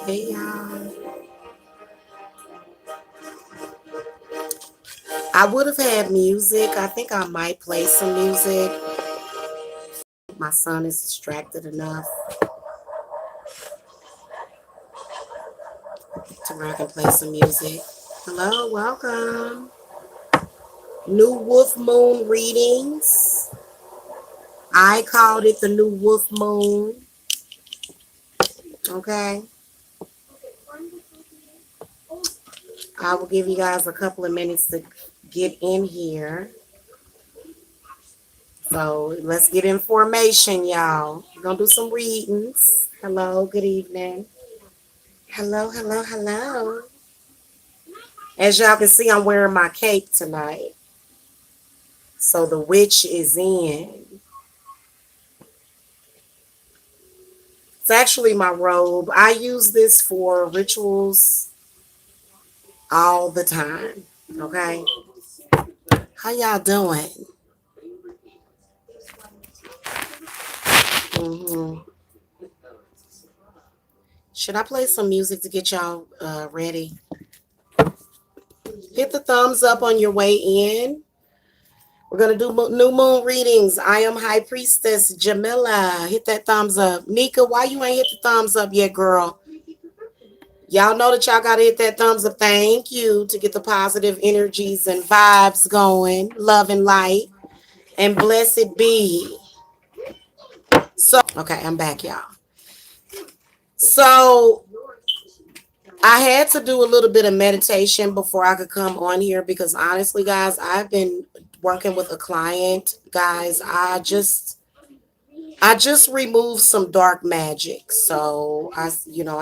Hey y'all. I would have had music. I think I might play some music. My son is distracted enough to where I can play some music. Hello, welcome. New Wolf Moon readings. I called it the New Wolf Moon. Okay. I will give you guys a couple of minutes to get in here. So let's get in formation, y'all. We're going to do some readings. Hello, good evening. Hello, hello, hello. As y'all can see, I'm wearing my cape tonight. So the witch is in. It's actually my robe. I use this for rituals all the time. Okay. How y'all doing? Should I play some music to get y'all ready? Hit the thumbs up on your way in. We're going to do new moon readings. I am High Priestess Jamila. Hit that thumbs up. Nika, why you ain't hit the thumbs up yet, girl? Y'all know that y'all got to hit that thumbs up. Thank you to get the positive energies and vibes going. Love and light. And blessed be. So, okay, I'm back, y'all. So, I had to do a little bit of meditation before I could come on here because honestly, guys, I've been working with a client. Guys, I just removed some dark magic. So, I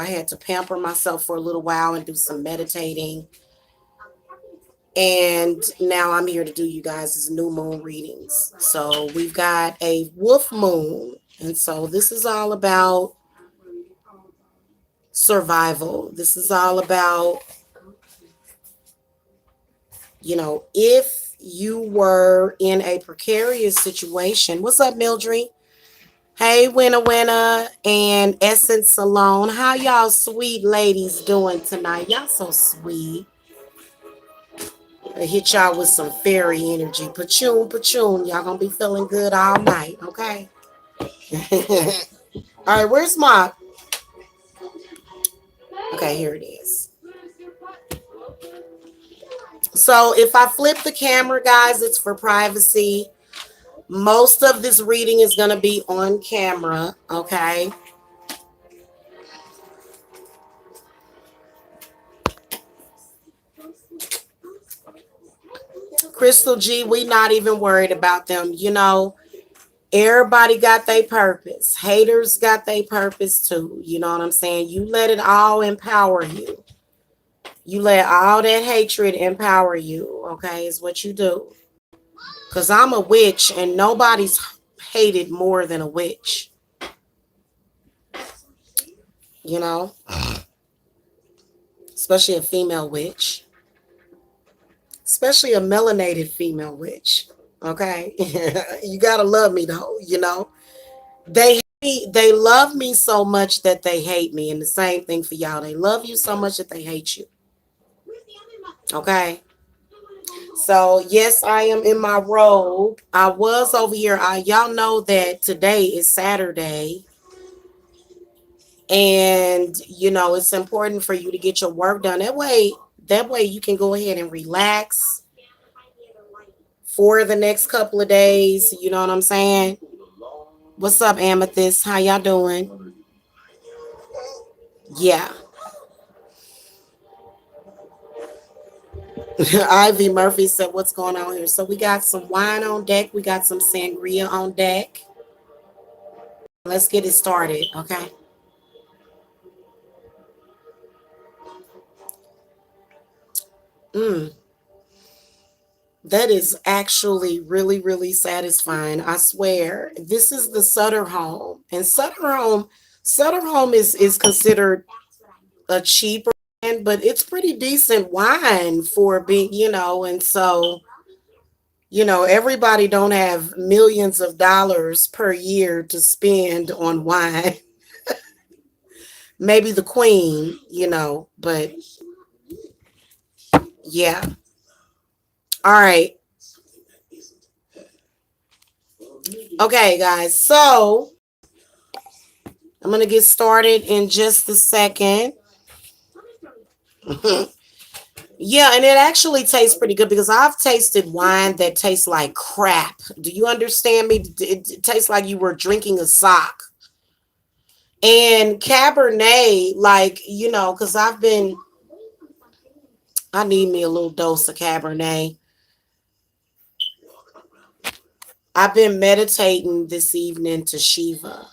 had to pamper myself for a little while and do some meditating. And now I'm here to do you guys' new moon readings. So we've got a wolf moon. And so this is all about survival. This is all about, if you were in a precarious situation. What's up, Mildred? Hey, Winna and Essence Salone. How y'all sweet ladies doing tonight? Y'all so sweet. I hit y'all with some fairy energy. Pachoon, pachoon. Y'all gonna be feeling good all night, okay? All right, where's my... Okay, here it is. So if I flip the camera, guys, it's for privacy. Most of this reading is going to be on camera, okay? Crystal G, we not even worried about them. Everybody got their purpose. Haters got their purpose too. You know what I'm saying? You let it all empower you. You let all that hatred empower you, okay, is what you do. Because I'm a witch and nobody's hated more than a witch. Especially a female witch. Especially a melanated female witch. Okay? You got to love me though, They love me so much that they hate me. And the same thing for y'all. They love you so much that they hate you. Okay? So, yes, I am in my robe. I was over here. Y'all know that today is Saturday. And, it's important for you to get your work done. That way you can go ahead and relax for the next couple of days. You know what I'm saying? What's up, Amethyst? How y'all doing? Yeah. Ivy Murphy said, what's going on here? So we got some wine on deck. We got some sangria on deck. Let's get it started, okay? That is actually really, really satisfying. I swear. This is the Sutter Home. And Sutter Home is considered a cheaper brand, but it's pretty decent wine for being, and so, everybody don't have millions of dollars per year to spend on wine. maybe the queen, you know, but yeah. All right. Okay, guys. So I'm going to get started in just a second. Yeah, and it actually tastes pretty good because I've tasted wine that tastes like crap. Do you understand me? It tastes like you were drinking a sock. And Cabernet, like, you know, because I need me a little dose of Cabernet. I've been meditating this evening to Shiva.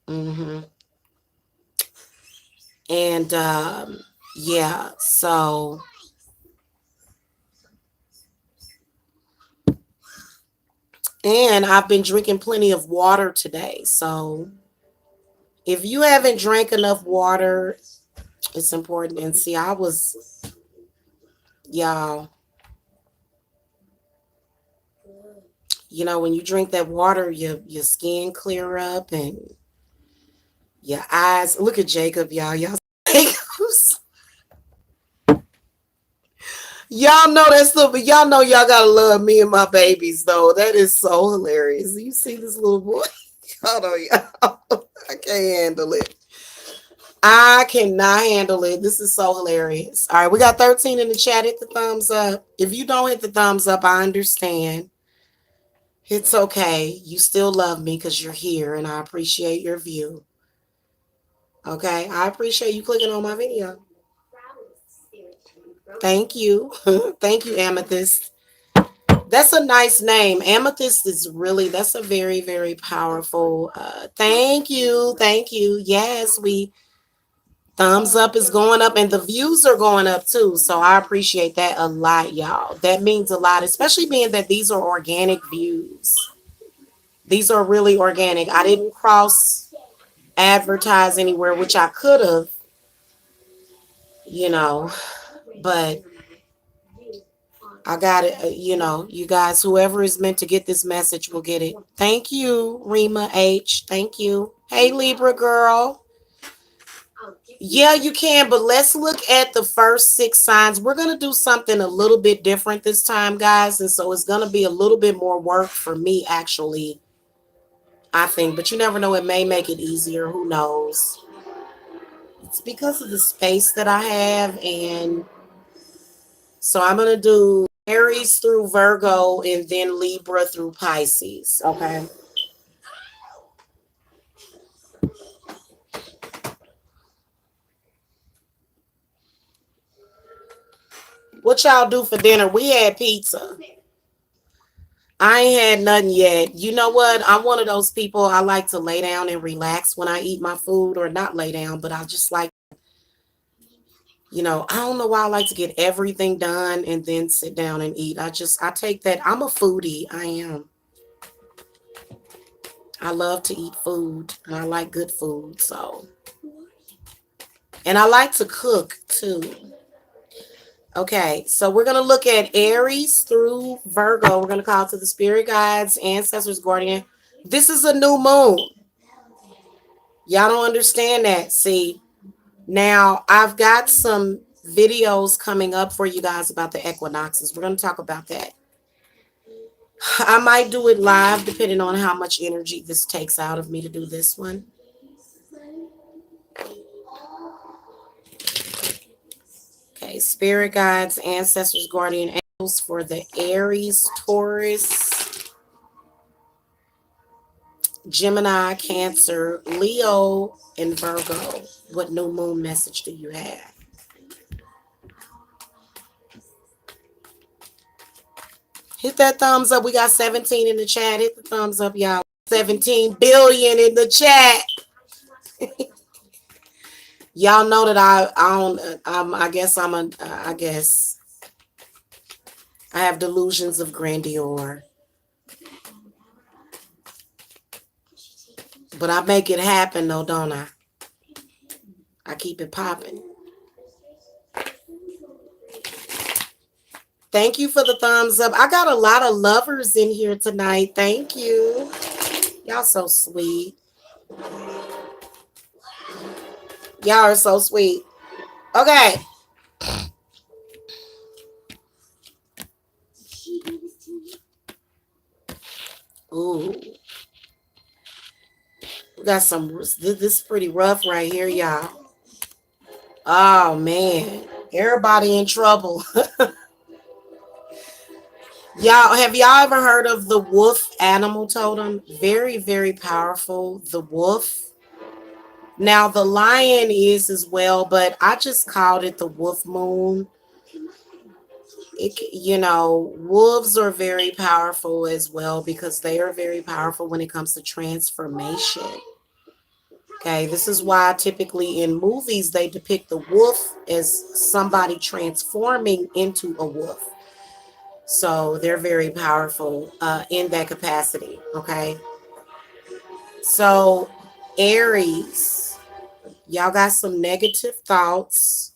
And yeah, so and I've been drinking plenty of water today. So if you haven't drank enough water, it's important. And see, y'all, you know, when you drink that water, your skin clear up and your eyes. Look at Jacob, y'all. Y'all know that stuff, but y'all know y'all gotta love me and my babies, though. That is so hilarious. You see this little boy? Hold on, y'all. I can't handle it. I cannot handle it. This is so hilarious. All right, we got 13 in the chat. Hit the thumbs up. If you don't hit the thumbs up, I understand. It's okay. You still love me because you're here, and I appreciate your view. Okay, I appreciate you clicking on my video. Thank you. Thank you, Amethyst. That's a nice name. Amethyst is really, that's a very, very powerful. Thank you. Thank you. Yes, thumbs up is going up and the views are going up too. So I appreciate that a lot, y'all. That means a lot, especially being that these are organic views. These are really organic. I didn't cross advertise anywhere, which I could have, you know, but I got it. You know, you guys, whoever is meant to get this message will get it. Thank you, Rima H. Thank you. Hey, Libra girl. Yeah, you can, but let's look at the first 6 signs. We're going to do something a little bit different this time, guys. And so it's going to be a little bit more work for me, actually, I think. But you never know. It may make it easier. Who knows? It's because of the space that I have. And so I'm going to do Aries through Virgo and then Libra through Pisces. Okay. What y'all do for dinner? We had pizza. I ain't had nothing yet. You know what? I'm one of those people, I like to lay down and relax when I eat my food, or not lay down, but I just like, you know, I don't know why I like to get everything done and then sit down and eat. I take that. I'm a foodie. I am. I love to eat food and I like good food. So, and I like to cook too. Okay, so we're going to look at Aries through Virgo. We're going to call to the spirit guides, ancestors, guardian. This is a new moon. Y'all don't understand that. See, now I've got some videos coming up for you guys about the equinoxes. We're going to talk about that. I might do it live depending on how much energy this takes out of me to do this one. Okay, spirit guides, ancestors, guardian angels for the Aries, Taurus, Gemini, Cancer, Leo, and Virgo. What new moon message do you have? Hit that thumbs up. We got 17 in the chat. Hit the thumbs up, y'all. 17 billion in the chat. Y'all know that I guess I have delusions of grandeur. But I make it happen though, don't I? I keep it popping. Thank you for the thumbs up. I got a lot of lovers in here tonight. Thank you. Y'all so sweet. Y'all are so sweet. Okay. Ooh. We got some, this is pretty rough right here, y'all. Oh, man. Everybody in trouble. Y'all, have y'all ever heard of the wolf animal totem? Very, very powerful. The wolf. Now, the lion is as well, but I just called it the wolf moon. Wolves are very powerful as well because they are very powerful when it comes to transformation. Okay, this is why typically in movies they depict the wolf as somebody transforming into a wolf. So they're very powerful in that capacity. Okay, so Aries, y'all got some negative thoughts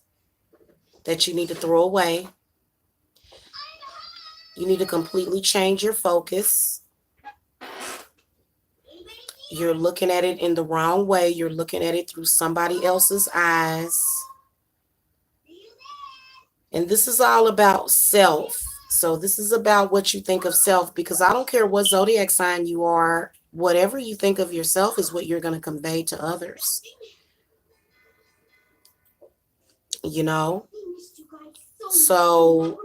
that you need to throw away. You need to completely change your focus. You're looking at it in the wrong way. You're looking at it through somebody else's eyes. And this is all about self. So this is about what you think of self, because I don't care what zodiac sign you are. Whatever you think of yourself is what you're going to convey to others. You know? So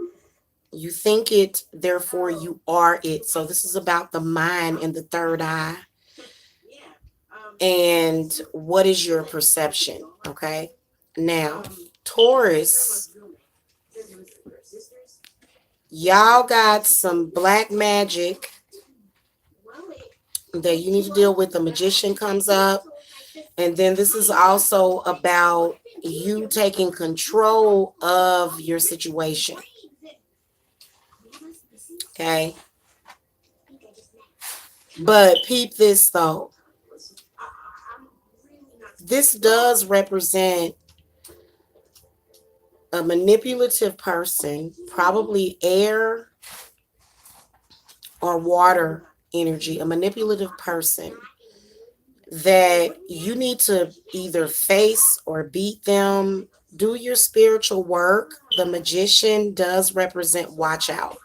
you think it, therefore you are it. So this is about the mind and the third eye. And what is your perception? Okay. Now, Taurus, y'all got some black magic that you need to deal with. The magician comes up. And then this is also about you taking control of your situation. Okay. But peep this though. This does represent a manipulative person, probably air or water energy, a manipulative person that you need to either face or beat them. Do your spiritual work. The magician does represent watch out.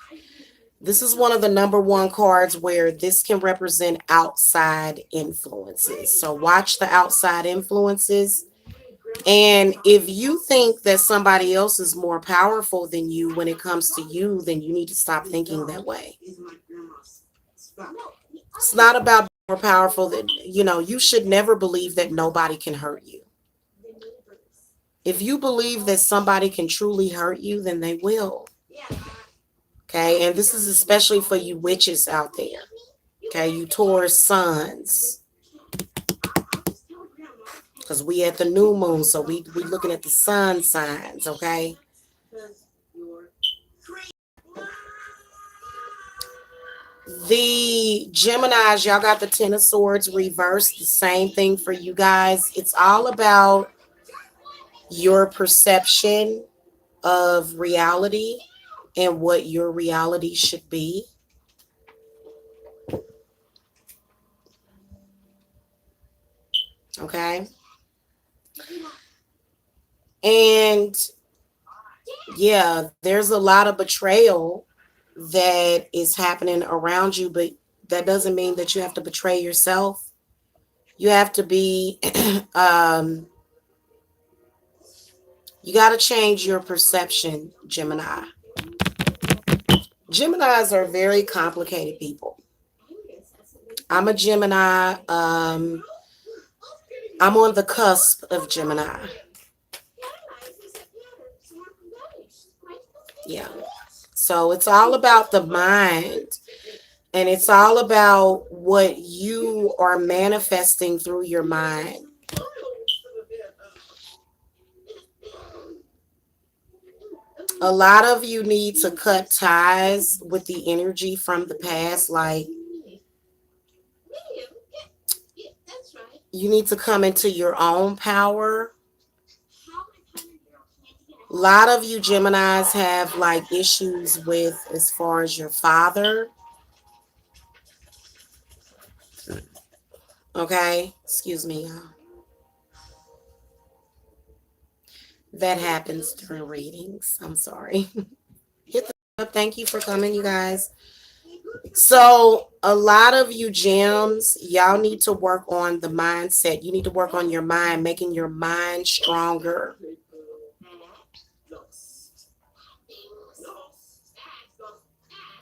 This is one of the number one cards where this can represent outside influences. So watch the outside influences. And if you think that somebody else is more powerful than you when it comes to you, then you need to stop thinking that way. It's not about being more powerful than, you should never believe that nobody can hurt you. If you believe that somebody can truly hurt you, then they will. Okay, and this is especially for you witches out there. Okay, you Taurus sons. Because we at the new moon, so we looking at the sun signs, okay? The Geminis, y'all got the Ten of Swords reversed. The same thing for you guys. It's all about your perception of reality and what your reality should be. Okay. And yeah, there's a lot of betrayal that is happening around you, but that doesn't mean that you have to betray yourself. You have to be, you got to change your perception, Gemini. Geminis are very complicated people. I'm a Gemini. I'm on the cusp of Gemini. Yeah. So it's all about the mind, and it's all about what you are manifesting through your mind. A lot of you need to cut ties with the energy from the past. Like, you need to come into your own power. A lot of you Geminis have like issues with as far as your father. Okay, excuse me. That happens during readings. I'm sorry. Hit the up. Thank you for coming, you guys. So a lot of you gems, y'all need to work on the mindset. You need to work on your mind, making your mind stronger.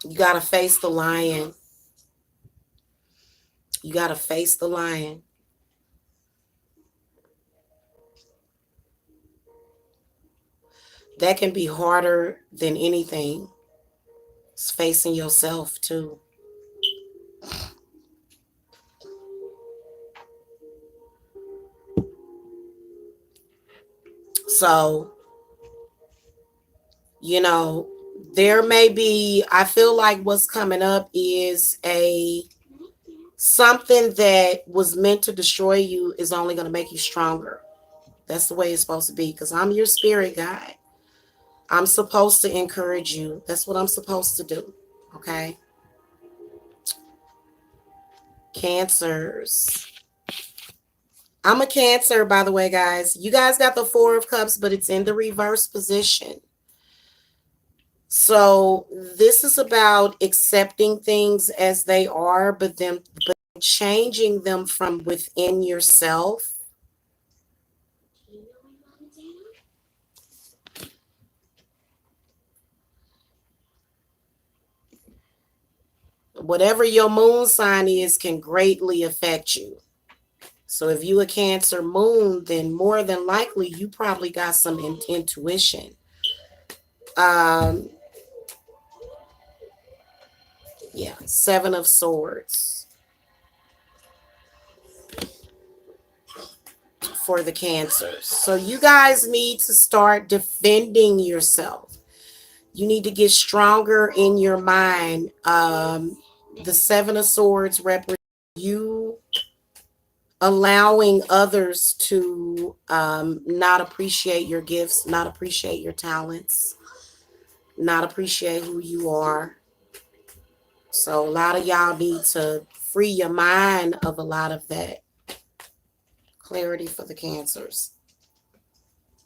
You got to face the lion. You got to face the lion. That can be harder than anything. It's facing yourself too. So, you know, there may be, I feel like what's coming up is a something that was meant to destroy you is only going to make you stronger. That's the way it's supposed to be, because I'm your spirit guide. I'm supposed to encourage you. That's what I'm supposed to do. Okay. Cancers. I'm a Cancer, by the way, guys. You guys got the Four of Cups, but it's in the reverse position. So this is about accepting things as they are, but changing them from within yourself. Whatever your moon sign is can greatly affect you. So if you a Cancer moon, then more than likely you probably got some intuition. Yeah, Seven of Swords for the Cancers. So you guys need to start defending yourself. You need to get stronger in your mind. The Seven of Swords represents you allowing others to not appreciate your gifts, not appreciate your talents, not appreciate who you are. So a lot of y'all need to free your mind of a lot of that. Clarity for the Cancers.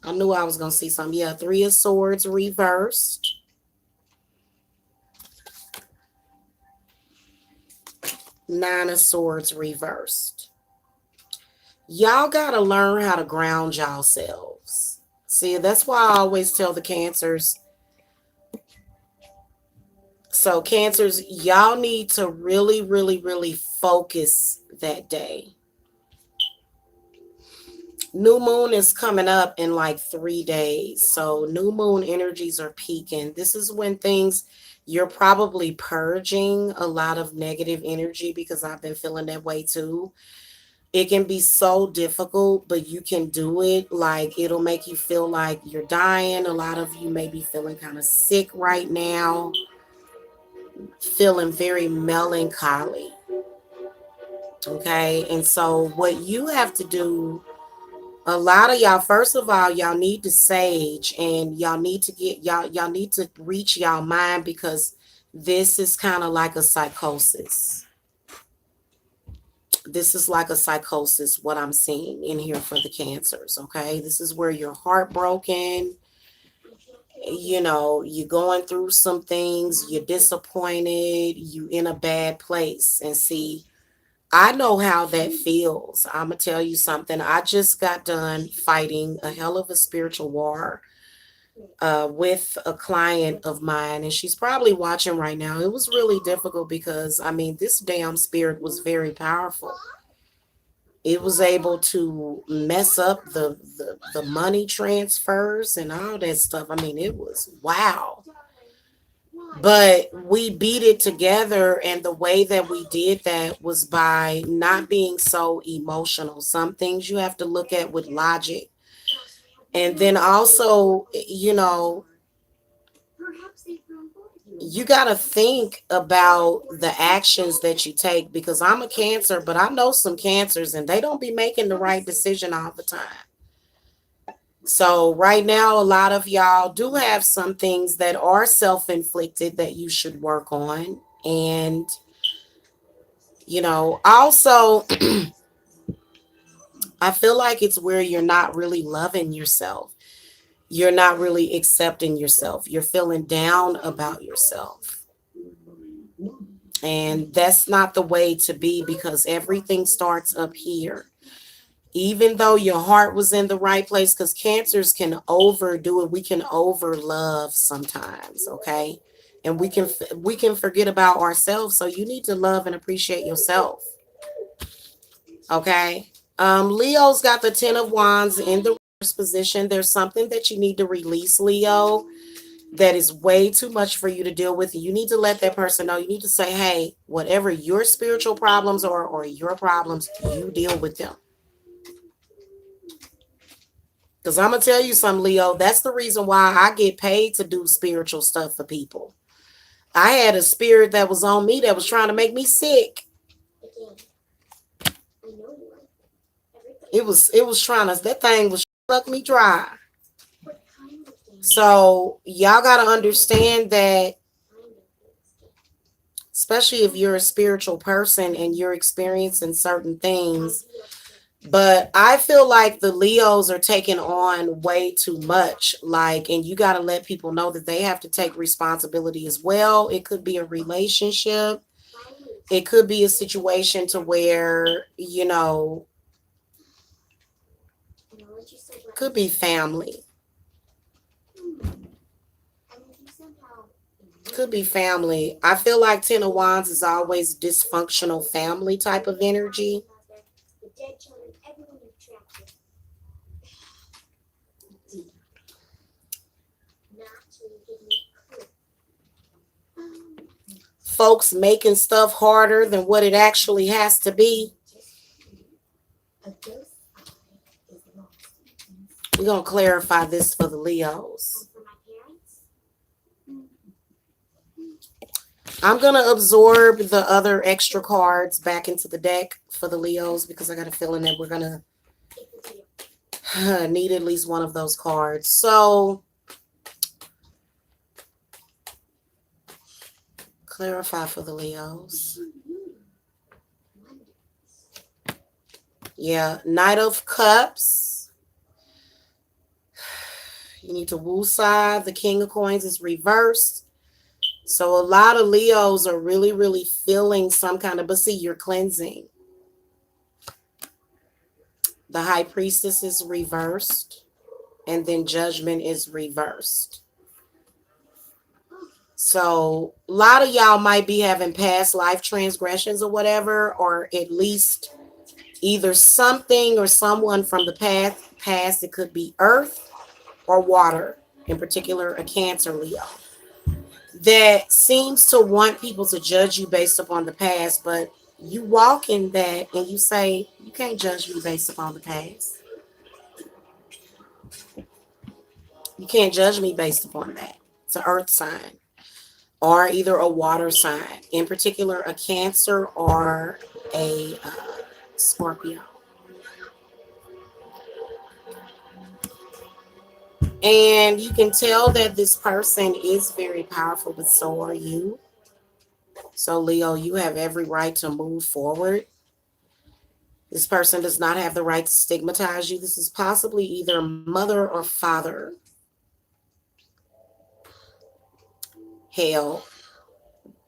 I knew I was going to see something. Yeah, Three of Swords reversed. Nine of Swords reversed. Y'all got to learn how to ground yourselves. See, that's why I always tell the Cancers. So Cancers, y'all need to really, really, really focus that day. New moon is coming up in like 3 days. So new moon energies are peaking. This is when you're probably purging a lot of negative energy, because I've been feeling that way too. It can be so difficult, but you can do it. Like, it'll make you feel like you're dying. A lot of you may be feeling kind of sick right now, feeling very melancholy. Okay. And so what you have to do, a lot of y'all, first of all, y'all need to sage, and y'all need to y'all need to reach y'all mind, because this is kind of like a psychosis. This is like a psychosis, what I'm seeing in here for the Cancers. Okay. This is where you're heartbroken. You know, you're going through some things, you're disappointed, you in a bad place. And see, I know how that feels. I'm going to tell you something. I just got done fighting a hell of a spiritual war with a client of mine, and she's probably watching right now. It was really difficult because, I mean, this damn spirit was very powerful. It was able to mess up the money transfers and all that stuff. I mean, it was wow. But we beat it together, and the way that we did that was by not being so emotional. Some things you have to look at with logic. And then also, you know, you got to think about the actions that you take, because I'm a Cancer, but I know some Cancers and they don't be making the right decision all the time. So right now, a lot of y'all do have some things that are self-inflicted that you should work on. And, you know, also, I feel like it's where you're not really loving yourself. you're not really accepting yourself. You're feeling down about yourself. And that's not the way to be, because everything starts up here. Even though your heart was in the right place, because cancers can overdo it. We can over love sometimes, okay? And we can forget about ourselves. So you need to love and appreciate yourself. Okay. Leo's got the 10 of Wands in the reverse position. There's something that you need to release, Leo, that is way too much for you to deal with. You need to let that person know. You need to say, hey, whatever your spiritual problems are or your problems, you deal with them. Because I'm going to tell you something, Leo. That's the reason why I get paid to do spiritual stuff for people. I had a spirit that was on me that was trying to make me sick. It was trying to, that thing was suck me dry. So y'all got to understand that, especially if you're a spiritual person and you're experiencing certain things. But I feel like the Leos are taking on way too much. Like, and you got to let people know that they have to take responsibility as well. It could be a relationship. It could be a situation to where, you know, could be family. Could be family. I feel like 10 of Wands is always dysfunctional family type of energy. Folks making stuff harder than what it actually has to be. We're going to clarify this for the Leos. I'm going to absorb the other extra cards back into the deck for the Leos because I got a feeling that we're going to need at least one of those cards. So, clarify for the Leos. Yeah, Knight of Cups. You need to woosah. The King of Coins is reversed. So a lot of Leos are really, really feeling some kind of, but see, you're cleansing. The High Priestess is reversed. And then Judgment is reversed. So a lot of y'all might be having past life transgressions or whatever, or at least either something or someone from the past. It could be earth or water, in particular a Cancer Leo, that seems to want people to judge you based upon the past, but you walk in that and you say, you can't judge me based upon the past. You can't judge me based upon that. It's an earth sign or either a water sign, in particular a Cancer or a Scorpio. And you can tell that this person is very powerful, but so are you. So, Leo, you have every right to move forward. This person does not have the right to stigmatize you. This is possibly either mother or father. Hell,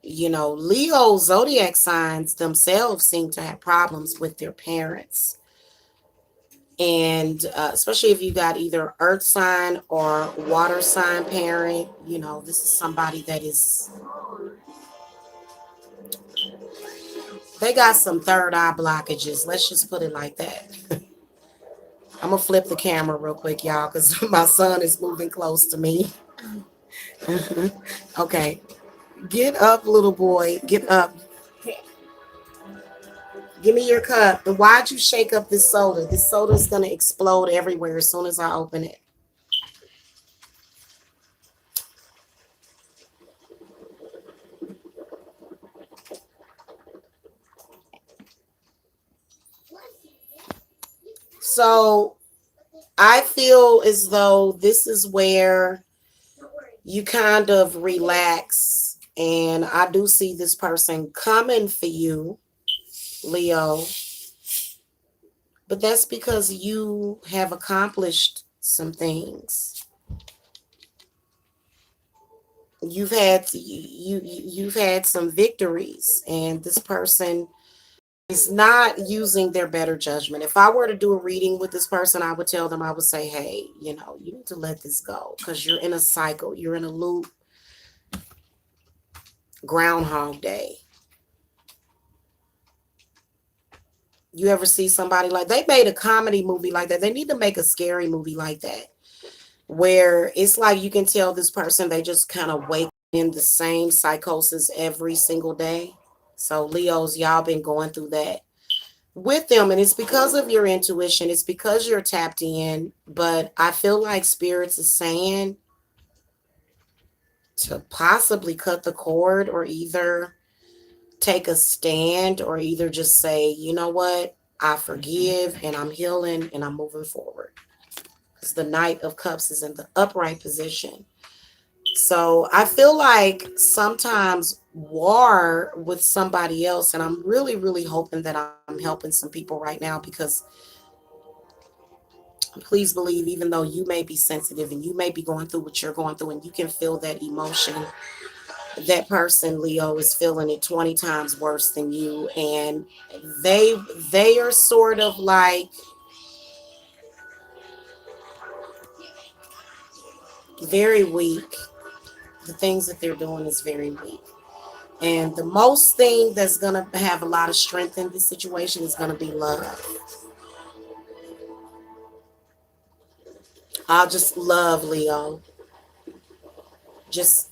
you know, Leo zodiac signs themselves seem to have problems with their parents. And especially if you got either earth sign or water sign parent, you know, this is somebody that is, they got some third eye blockages. Let's just put it like that. I'm going to flip the camera real quick, y'all, because my son is moving close to me. Okay. Get up, little boy. Get up. Give me your cup. And why'd you shake up this soda? This soda is going to explode everywhere as soon as I open it. So I feel as though this is where you kind of relax. And I do see this person coming for you, Leo. But that's because you have accomplished some things. you've had some victories, and this person is not using their better judgment. If I were to do a reading with this person, I would tell them, I would say, hey, you know, you need to let this go because you're in a cycle, you're in a loop. Groundhog Day. You ever see somebody like, they made a comedy movie like that? They need to make a scary movie like that, where it's like you can tell this person, they just kind of wake in the same psychosis every single day. So Leos, y'all been going through that with them, and it's because of your intuition, it's because you're tapped in. But I feel like spirits is saying to possibly cut the cord, or either take a stand, or either just say, you know what, I forgive and I'm healing and I'm moving forward, because the Knight of Cups is in the upright position. So I feel like sometimes war with somebody else, and I'm really, really hoping that I'm helping some people right now, because please believe, even though you may be sensitive and you may be going through what you're going through and you can feel that emotion, that person, Leo, is feeling it 20 times worse than you. And they are sort of like very weak. The things that they're doing is very weak. And the most thing that's going to have a lot of strength in this situation is going to be love. I'll just love, Leo. Just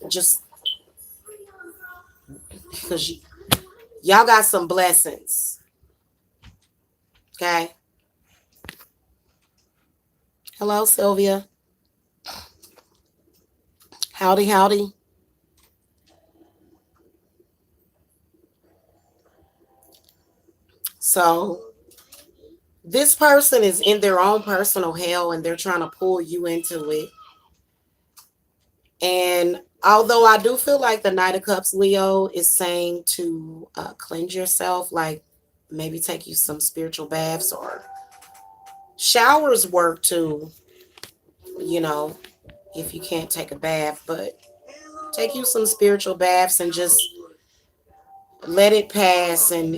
because y'all got some blessings. Okay. Hello, Sylvia. Howdy, howdy. So this person is in their own personal hell, and they're trying to pull you into it. And although I do feel like the Knight of Cups, Leo, is saying to cleanse yourself, like maybe take you some spiritual baths, or showers work too, you know, if you can't take a bath, but take you some spiritual baths and just let it pass, and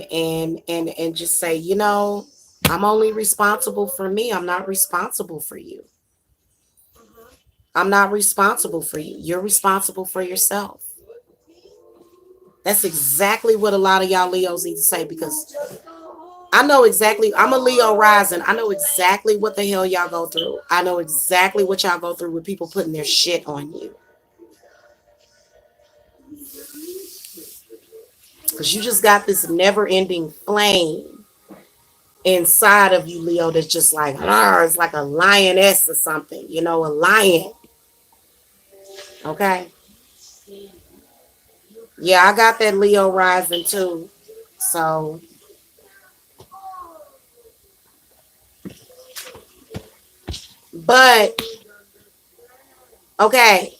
just say, you know, I'm only responsible for me. I'm not responsible for you. I'm not responsible for you. You're responsible for yourself. That's exactly what a lot of y'all Leos need to say, because I know exactly. I'm a Leo rising. I know exactly what the hell y'all go through. I know exactly what y'all go through with people putting their shit on you. Because you just got this never ending flame inside of you, Leo, that's just like, it's like a lioness or something, you know, a lion. Okay. Yeah, I got that Leo rising too. So, but okay.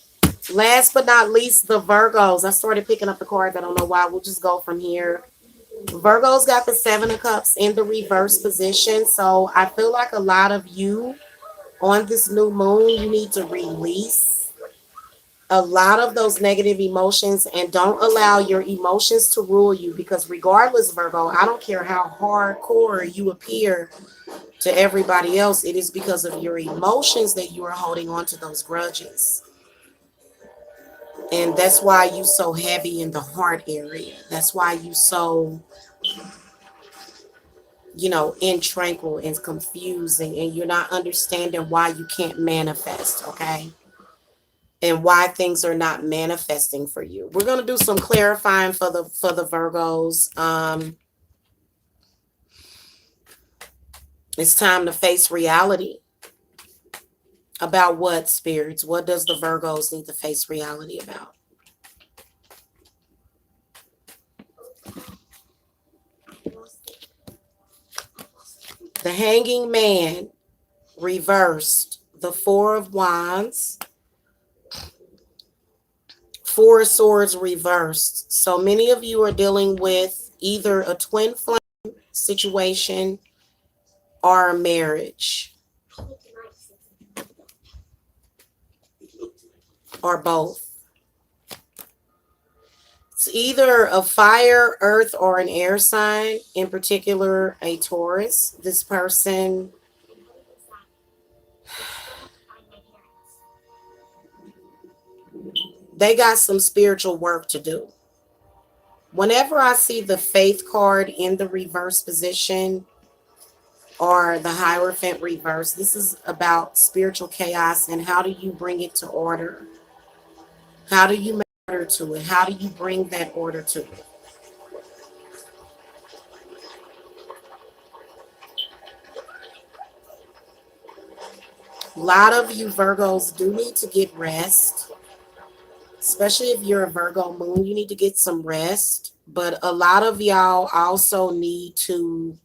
Last but not least, the Virgos. I started picking up the cards. I don't know why. We'll just go from here. Virgo's got the Seven of Cups in the reverse position. So I feel like a lot of you on this new moon, you need to release a lot of those negative emotions, and don't allow your emotions to rule you, because regardless, Virgo, I don't care how hardcore you appear to everybody else, it is because of your emotions that you are holding on to those grudges. And that's why you so heavy in the heart area. That's why you so, you know, intranquil and confusing, and you're not understanding why you can't manifest, okay? And why things are not manifesting for you. We're going to do some clarifying for the Virgos. It's time to face reality. About what, spirits? What does the Virgos need to face reality about? The Hanging Man reversed, the Four of Wands, Four of Swords reversed. So many of you are dealing with either a twin flame situation or a marriage, or both. either a fire, earth, or an air sign, in particular a Taurus. This person, they got some spiritual work to do. Whenever I see the Faith card in the reverse position or the Hierophant reverse, this is about spiritual chaos and how do you bring it to order? How do you make order to it? How do you bring that order to it? A lot of you Virgos do need to get rest, especially if you're a Virgo moon. You need to get some rest, but a lot of y'all also need to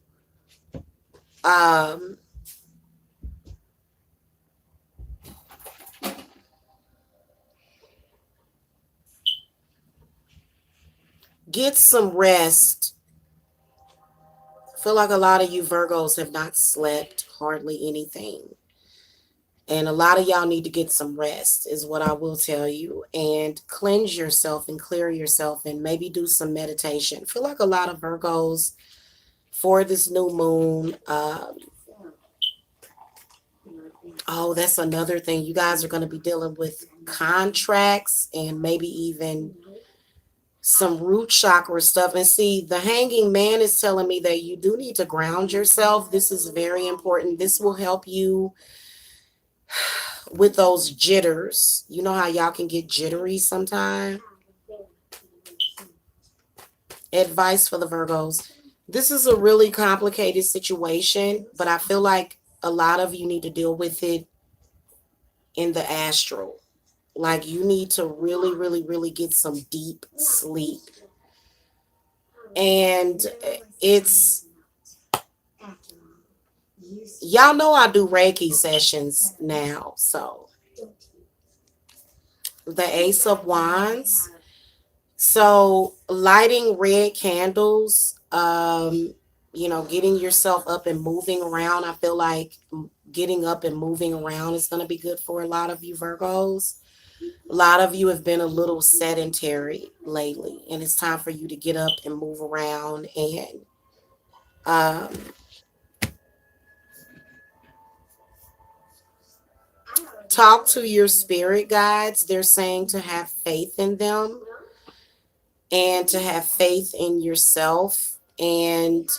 um, get some rest. I feel like a lot of you Virgos have not slept hardly anything. And a lot of y'all need to get some rest, is what I will tell you. And cleanse yourself and clear yourself and maybe do some meditation. I feel like a lot of Virgos for this new moon. Oh, that's another thing. You guys are going to be dealing with contracts and maybe even some root chakra stuff. And see, the hanging man is telling me that you do need to ground yourself. This is very important. This will help you with those jitters. You know how y'all can get jittery sometimes? Advice for the Virgos. This is a really complicated situation, but I feel like a lot of you need to deal with it in the astral. Like you need to really, really, really get some deep sleep. And it's, y'all know I do Reiki sessions now. So the Ace of Wands. So lighting red candles, getting yourself up and moving around. I feel like getting up and moving around is going to be good for a lot of you Virgos. A lot of you have been a little sedentary lately, and it's time for you to get up and move around and talk to your spirit guides. They're saying to have faith in them and to have faith in yourself. And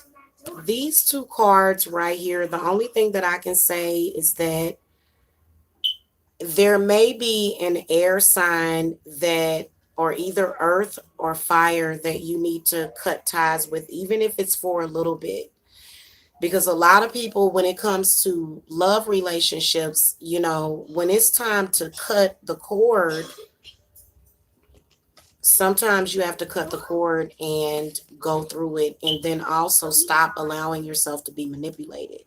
these two cards right here, the only thing that I can say is that there may be an air sign that, or either earth or fire, that you need to cut ties with, even if it's for a little bit. Because a lot of people, when it comes to love relationships, when it's time to cut the cord, sometimes you have to cut the cord and go through it, and then also stop allowing yourself to be manipulated.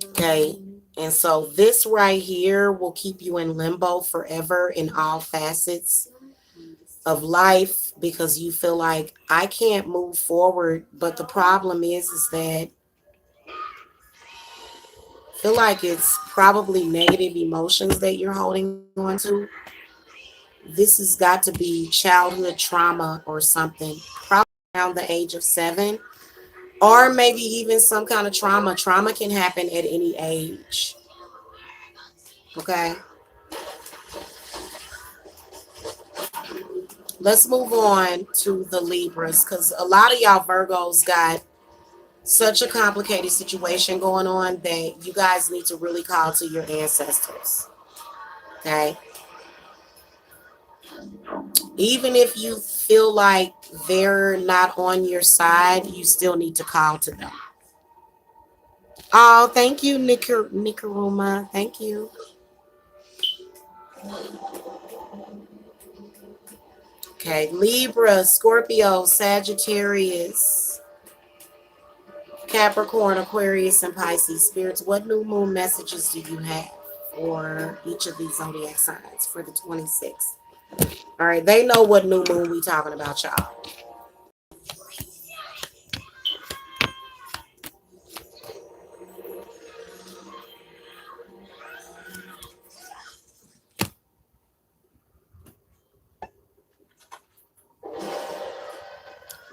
Okay. And so this right here will keep you in limbo forever in all facets of life, because you feel like I can't move forward. But the problem is that I feel like it's probably negative emotions that you're holding on to. This has got to be childhood trauma or something, probably around the age of 7, or maybe even some kind of trauma. Trauma can happen at any age. Okay. Let's move on to the Libras, because a lot of y'all Virgos got such a complicated situation going on that you guys need to really call to your ancestors. Okay. Even if you feel like they're not on your side, you still need to call to them. Oh, thank you, Nicaruma. Thank you. Okay, Libra, Scorpio, Sagittarius, Capricorn, Aquarius, and Pisces. Spirits, what new moon messages do you have for each of these zodiac signs for the 26th? All right, they know what new moon we talking about, y'all.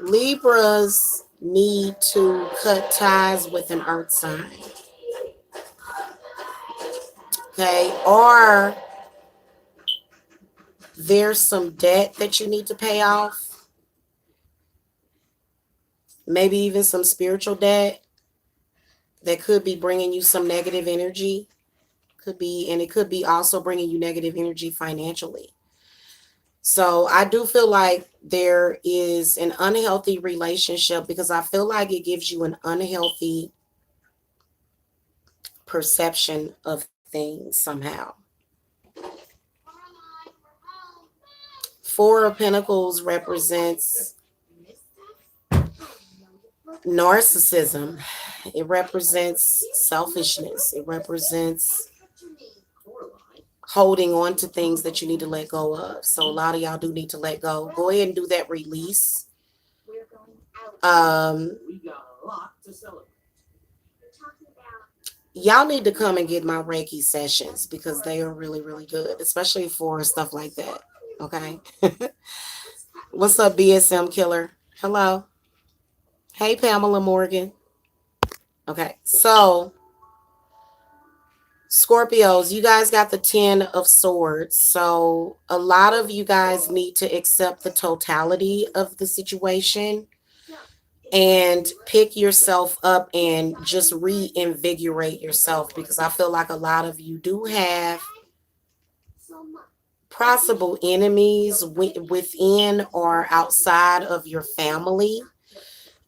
Libras need to cut ties with an earth sign. Okay, or there's some debt that you need to pay off. Maybe even some spiritual debt that could be bringing you some negative energy. Could be, and it could be also bringing you negative energy financially. So I do feel like there is an unhealthy relationship because I feel like it gives you an unhealthy perception of things somehow. Four of Pentacles represents narcissism. It represents selfishness. It represents holding on to things that you need to let go of. So a lot of y'all do need to let go. Go ahead and do that release. Y'all need to come and get my Reiki sessions because they are really, really good, especially for stuff like that. Okay. What's up, BSM Killer? Hello. Hey, Pamela Morgan. Okay. So, Scorpios, you guys got the 10 of Swords. So, a lot of you guys need to accept the totality of the situation and pick yourself up and just reinvigorate yourself because I feel like a lot of you do have possible enemies within or outside of your family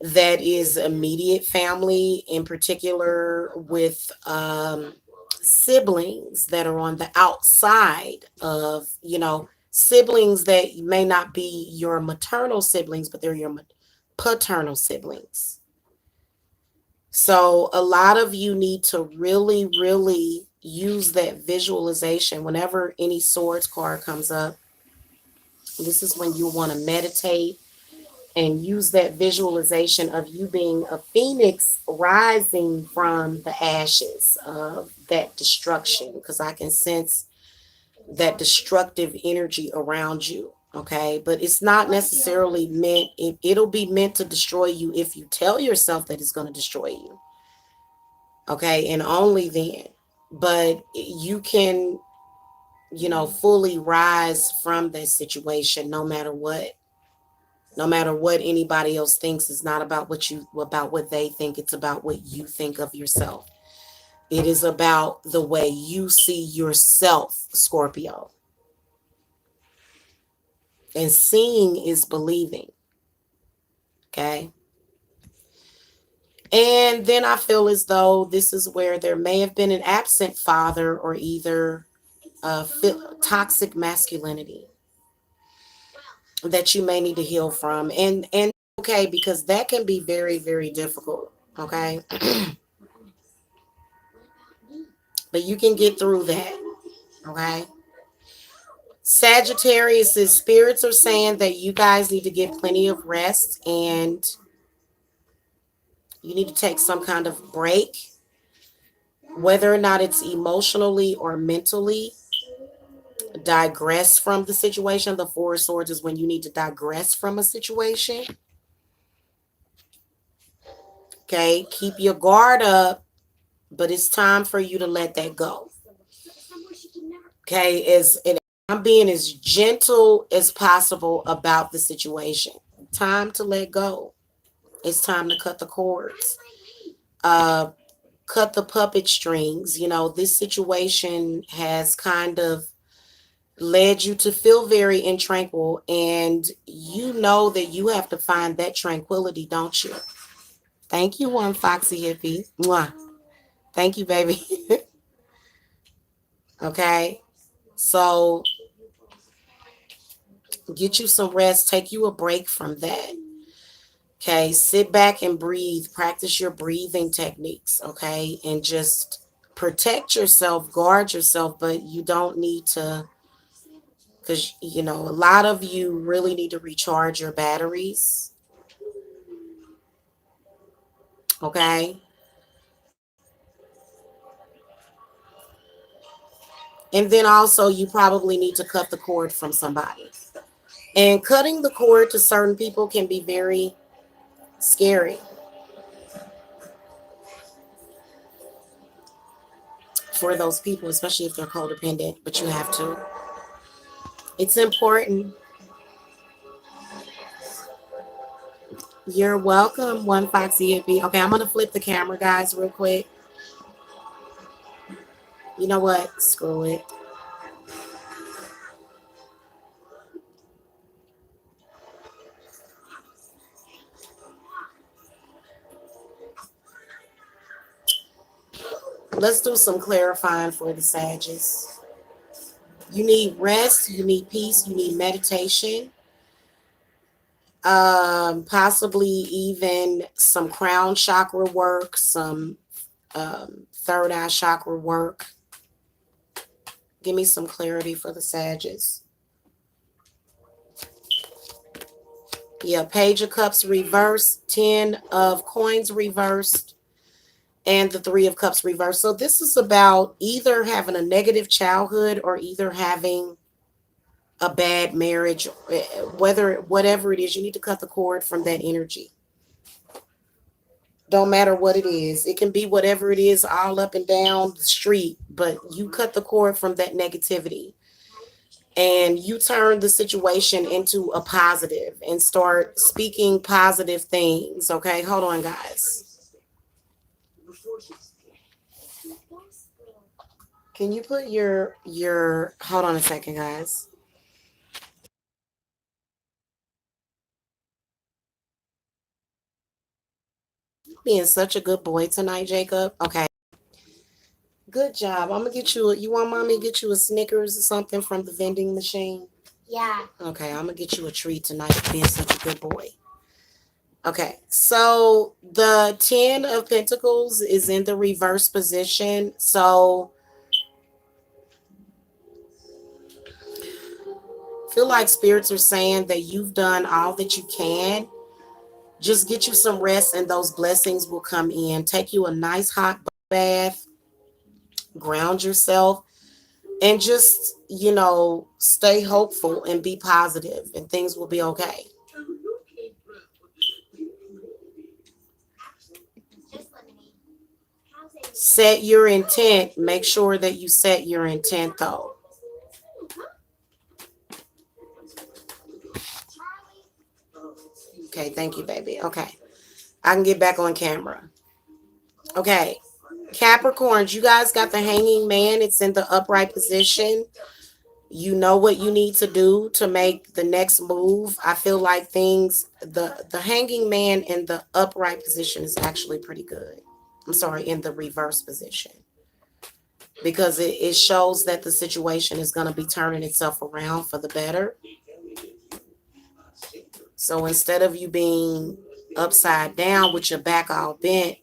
that is immediate family, in particular with siblings that are on the outside of, siblings that may not be your maternal siblings, but they're your paternal siblings. So a lot of you need to really, really use that visualization. Whenever any swords card comes up, this is when you want to meditate and use that visualization of you being a phoenix rising from the ashes of that destruction, because I can sense that destructive energy around you. Okay, but it's not necessarily meant, it'll be meant to destroy you if you tell yourself that it's going to destroy you. Okay, and only then. But you can, fully rise from that situation no matter what. No matter what anybody else thinks. It's not about what they think. It's about what you think of yourself. It is about the way you see yourself, Scorpio. And seeing is believing. Okay. And then I feel as though this is where there may have been an absent father or either toxic masculinity that you may need to heal from. And okay, because that can be very, very difficult. Okay. But you can get through that. Okay. Sagittarius, spirits are saying that you guys need to get plenty of rest and you need to take some kind of break, whether or not it's emotionally or mentally. Digress from the situation. The Four of Swords is when you need to digress from a situation. Okay, keep your guard up, but it's time for you to let that go. Okay, I'm being as gentle as possible about the situation. Time to let go. It's time to cut the cords. Cut the puppet strings. This situation has kind of led you to feel very intranquil, and you know that you have to find that tranquility, don't you? Thank you, one Foxy Hippie. Mwah. Thank you, baby. Okay, so get you some rest. Take you a break from that. Okay, sit back and breathe. Practice your breathing techniques. Okay, and just protect yourself, guard yourself, but you don't need to, because a lot of you really need to recharge your batteries. Okay. And then also you probably need to cut the cord from somebody. And cutting the cord to certain people can be very Scary for those people, especially if they're codependent, but you have to. It's important. You're welcome, One Foxy Hippie. Okay, I'm gonna flip the camera, guys, real quick. You know what? Screw it. Let's do some clarifying for the Sagittarius. You need rest, you need peace, you need meditation, possibly even some crown chakra work, some third eye chakra work. Give me some clarity for the Sagittarius. Yeah, Page of Cups reversed, 10 of Coins reversed, and the 3 of Cups reversed. So this is about either having a negative childhood or either having a bad marriage, whatever it is, you need to cut the cord from that energy. Don't matter what it is. It can be whatever it is all up and down the street, but you cut the cord from that negativity and you turn the situation into a positive and start speaking positive things. Okay, hold on, guys. Can you put your hold on a second, guys. Being such a good boy tonight, Jacob. Okay. Good job. I'm gonna get you you want mommy to get you a Snickers or something from the vending machine? Yeah. Okay, I'm gonna get you a treat tonight for being such a good boy. Okay, so the 10 of Pentacles is in the reverse position. So I feel like spirits are saying that you've done all that you can. Just get you some rest and those blessings will come in. Take you a nice hot bath, ground yourself, and just, stay hopeful and be positive and things will be okay. Set your intent. Make sure that you set your intent though. Okay, thank you, baby. Okay. I can get back on camera. Okay. Capricorns, you guys got the hanging man. It's in the upright position. You know what you need to do to make the next move. I feel like the hanging man in the upright position is actually pretty good. I'm sorry, in the reverse position. Because it shows that the situation is going to be turning itself around for the better. So instead of you being upside down with your back all bent,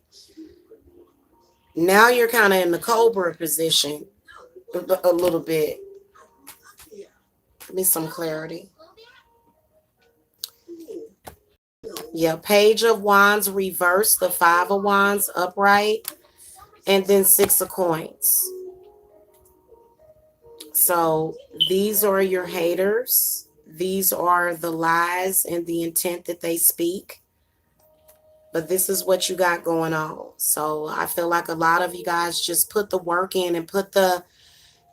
now you're kind of in the cobra position a little bit. Give me some clarity. Yeah, Page of Wands reversed, the 5 of Wands upright, and then 6 of Coins. So these are your haters. These are the lies and the intent that they speak. But this is what you got going on. So I feel like a lot of you guys just put the work in and put the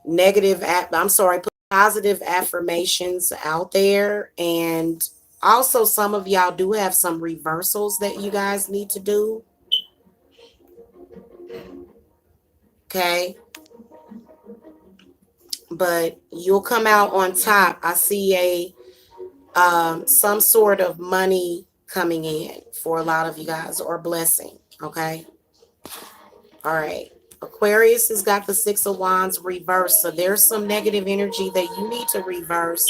put positive affirmations out there. And also some of y'all do have some reversals that you guys need to do. Okay. But you'll come out on top. I see some sort of money coming in for a lot of you guys, or blessing. Okay. All right. Aquarius has got the 6 of Wands reversed. So there's some negative energy that you need to reverse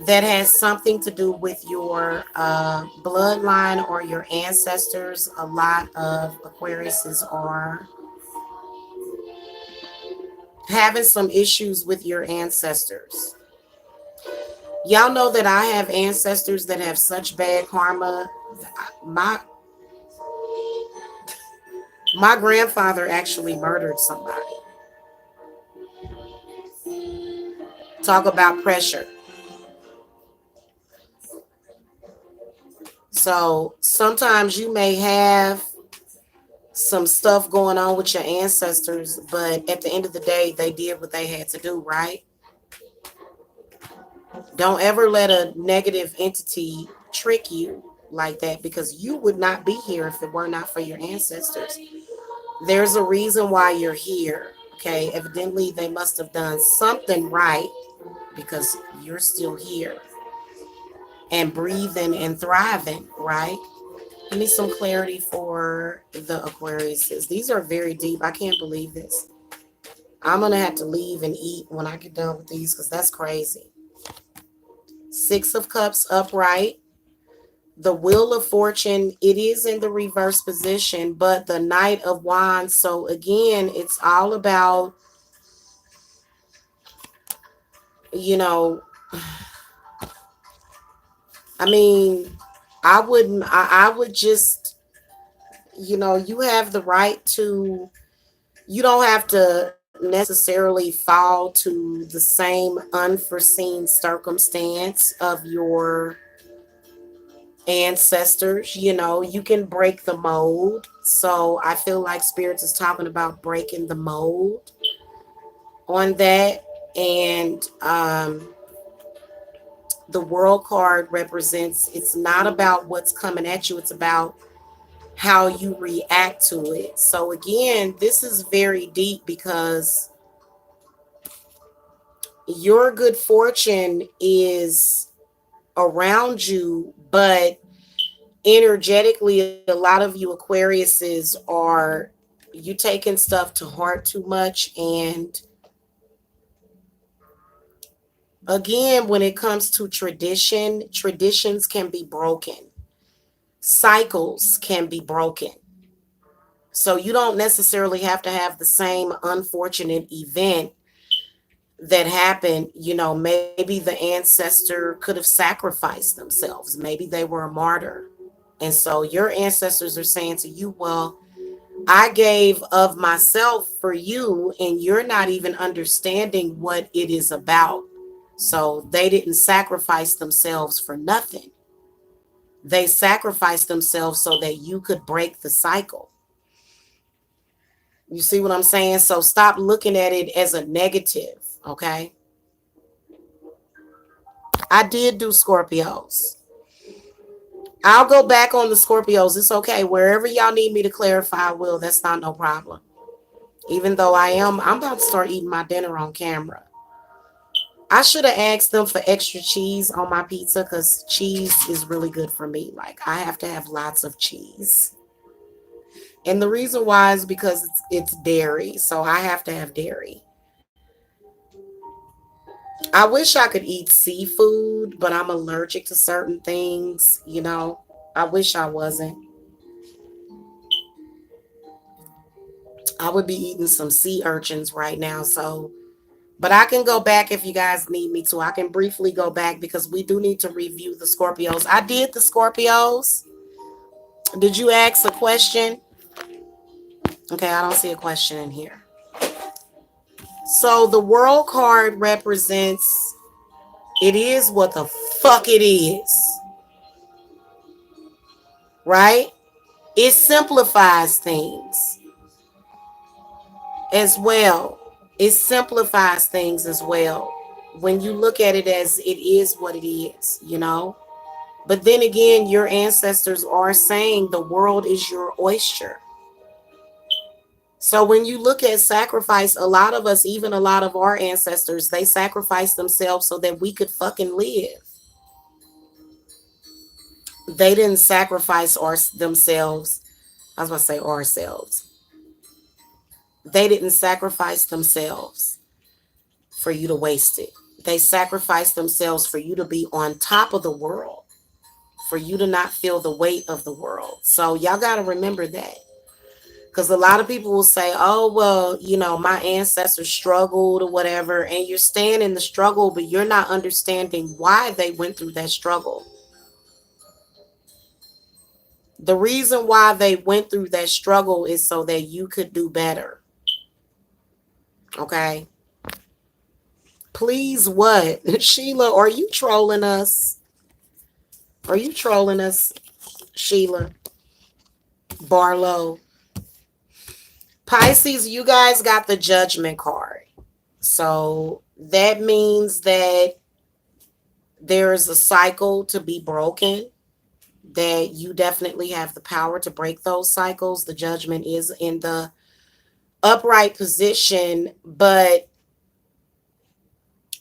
that has something to do with your bloodline or your ancestors. A lot of Aquariuses are having some issues with your ancestors. Y'all know that I have ancestors that have such bad karma. My grandfather actually murdered somebody. Talk about pressure. So sometimes you may have some stuff going on with your ancestors, but at the end of the day, they did what they had to do, right? Don't ever let a negative entity trick you like that, because you would not be here if it were not for your ancestors. There's a reason why you're here. Okay, evidently they must have done something right because you're still here and breathing and thriving, right? I need some clarity for the Aquariuses. These are very deep. I can't believe this. I'm going to have to leave and eat when I get done with these because that's crazy. Six of Cups upright. The Wheel of Fortune, it is in the reverse position, but the Knight of Wands. So again, it's all about, you know, I mean, I would just, you have the right to, you don't have to necessarily fall to the same unforeseen circumstance of your ancestors. You can break the mold. So I feel like spirits is talking about breaking the mold on that. And the world card represents, it's not about what's coming at you, it's about how you react to it. So again, this is very deep because your good fortune is around you, but energetically, a lot of you Aquariuses are, you taking stuff to heart too much. And again, when it comes to traditions can be broken, cycles can be broken. So you don't necessarily have to have the same unfortunate event that happened. Maybe the ancestor could have sacrificed themselves. Maybe they were a martyr. And so your ancestors are saying to you, well, I gave of myself for you, and you're not even understanding what it is about. So they didn't sacrifice themselves for nothing. They sacrificed themselves so that you could break the cycle. You see what I'm saying? So stop looking at it as a negative, okay? I did do Scorpios. I'll go back on the Scorpios. It's okay. Wherever y'all need me to clarify, I will. That's not no problem. Even though I'm about to start eating my dinner on camera. I should have asked them for extra cheese on my pizza because cheese is really good for me. Like, I have to have lots of cheese. And the reason why is because it's dairy. So I have to have dairy. I wish I could eat seafood, but I'm allergic to certain things. I wish I wasn't. I would be eating some sea urchins right now. So, but I can go back if you guys need me to. I can briefly go back because we do need to review the Scorpios. I did the Scorpios. Did you ask a question? Okay, I don't see a question in here. So the world card represents, it is what the fuck it is. Right? It simplifies things as well. It simplifies things as well. When you look at it as it is what it is. But then again, your ancestors are saying the world is your oyster. So when you look at sacrifice, a lot of us, even a lot of our ancestors, they sacrificed themselves so that we could fucking live. They didn't sacrifice themselves. I was going to say ourselves. They didn't sacrifice themselves for you to waste it. They sacrificed themselves for you to be on top of the world, for you to not feel the weight of the world. So y'all got to remember that. Because a lot of people will say, oh, well, my ancestors struggled or whatever. And you're staying in the struggle, but you're not understanding why they went through that struggle. The reason why they went through that struggle is so that you could do better. Okay? Please, what? Sheila, are you trolling us? Are you trolling us? Sheila, Barlow. Pisces, you guys got the Judgment card. So that means that there is a cycle to be broken, that you definitely have the power to break those cycles. The Judgment is in the upright position, but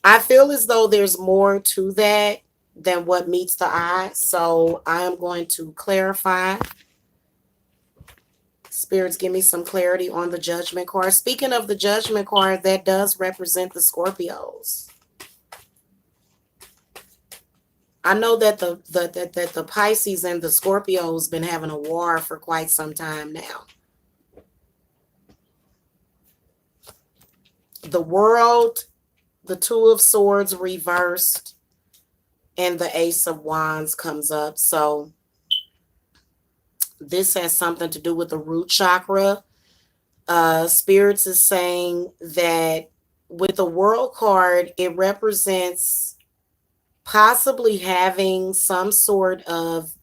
I feel as though there's more to that than what meets the eye. So I am going to clarify. Spirits, give me some clarity on the Judgment card. Speaking of the Judgment card, that does represent the Scorpios. I know that the Pisces and the Scorpios been having a war for quite some time now. The World, the Two of Swords reversed, and the Ace of Wands comes up. So this has something to do with the root chakra. Spirits is saying that with the World card, it represents possibly having some sort of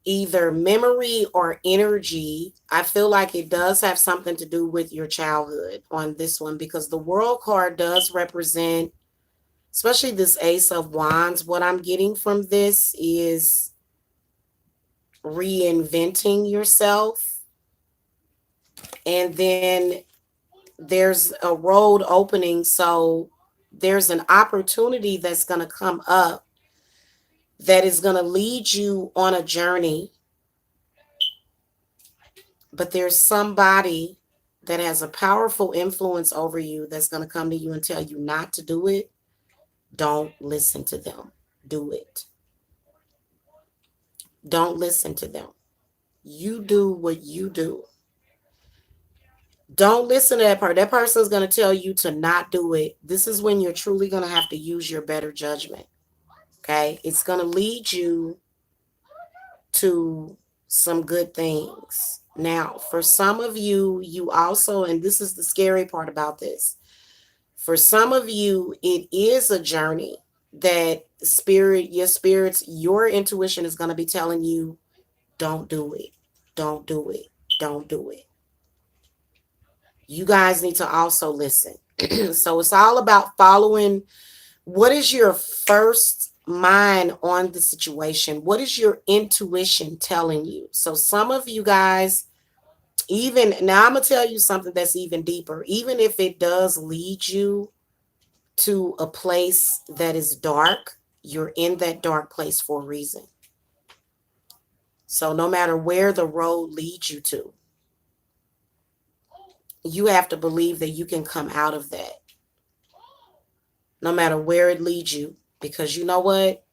either memory or energy. I feel like it does have something to do with your childhood on this one, because the World card does represent, especially this Ace of Wands. What I'm getting from this is reinventing yourself. And then there's a road opening. So there's an opportunity that's going to come up that is going to lead you on a journey. But there's somebody that has a powerful influence over you that's going to come to you and tell you not to do it. Don't listen to them. Do it. Don't listen to them. You do what you do. Don't listen to that person. That person is going to tell you to not do it. This is when you're truly going to have to use your better judgment. Okay? It's going to lead you to some good things. Now, for some of you, you also, and this is the scary part about this, for some of you, it is a journey that your intuition is going to be telling you, don't do it. Don't do it. Don't do it. You guys need to also listen. So it's all about following. What is your first mind on the situation? What is your intuition telling you? So some of you guys, even now, I'm going to tell you something that's even deeper. Even if it does lead you to a place that is dark, you're in that dark place for a reason. So no matter where the road leads you to, you have to believe that you can come out of that. No matter where it leads you. Because you know what?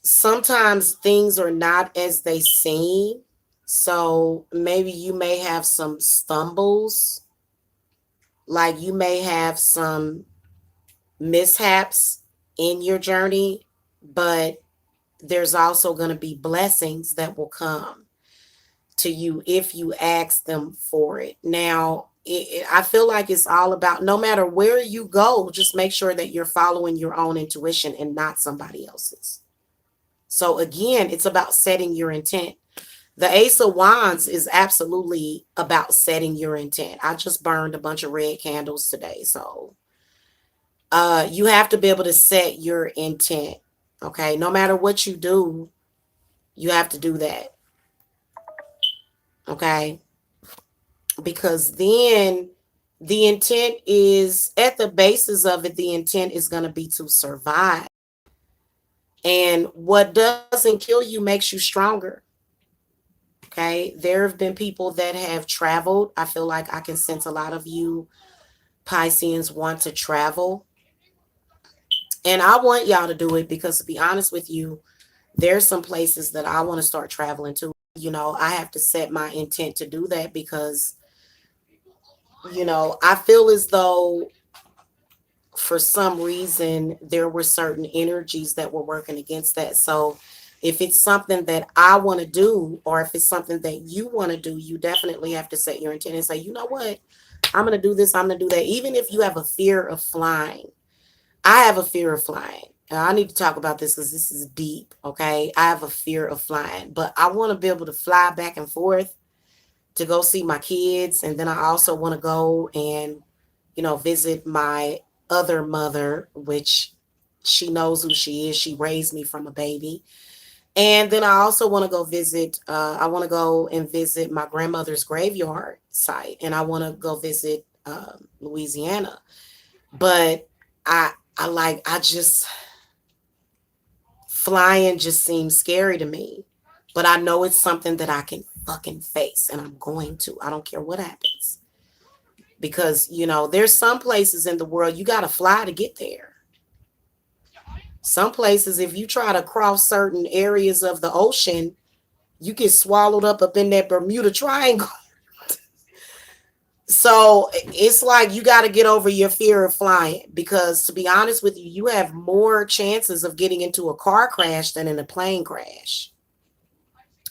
Sometimes things are not as they seem. So maybe you may have some stumbles. Like you may have some mishaps in your journey. But there's also going to be blessings that will come to you if you ask them for it. Now, I feel like it's all about, no matter where you go, just make sure that you're following your own intuition and not somebody else's. So again, it's about setting your intent. The Ace of Wands is absolutely about setting your intent. I just burned a bunch of red candles today. So you have to be able to set your intent. Okay, no matter what you do, you have to do that. Okay, because then the intent is, at the basis of it, the intent is going to be to survive. And what doesn't kill you makes you stronger. Okay, there have been people that have traveled. I feel like I can sense a lot of you Pisceans want to travel. And I want y'all to do it because, to be honest with you, there's some places that I want to start traveling to. You know, I have to set my intent to do that because, you know, I feel as though for some reason there were certain energies that were working against that. So if it's something that I want to do, or if it's something that you want to do, you definitely have to set your intent and say, you know what, I'm going to do this, I'm going to do that. Even if you have a fear of flying. I have a fear of flying. I need to talk about this because this is deep, okay? I have a fear of flying, but I want to be able to fly back and forth to go see my kids. And then I also want to go and, visit my other mother, which she knows who she is. She raised me from a baby. And then I also want to go visit, I want to go and visit my grandmother's graveyard site. And I want to go visit Louisiana. But I just, flying just seems scary to me. But I know it's something that I can fucking face, and I'm going to. I don't care what happens. Because, there's some places in the world you got to fly to get there. Some places, if you try to cross certain areas of the ocean, you get swallowed up in that Bermuda Triangle. So it's like you got to get over your fear of flying, because to be honest with you, you have more chances of getting into a car crash than in a plane crash.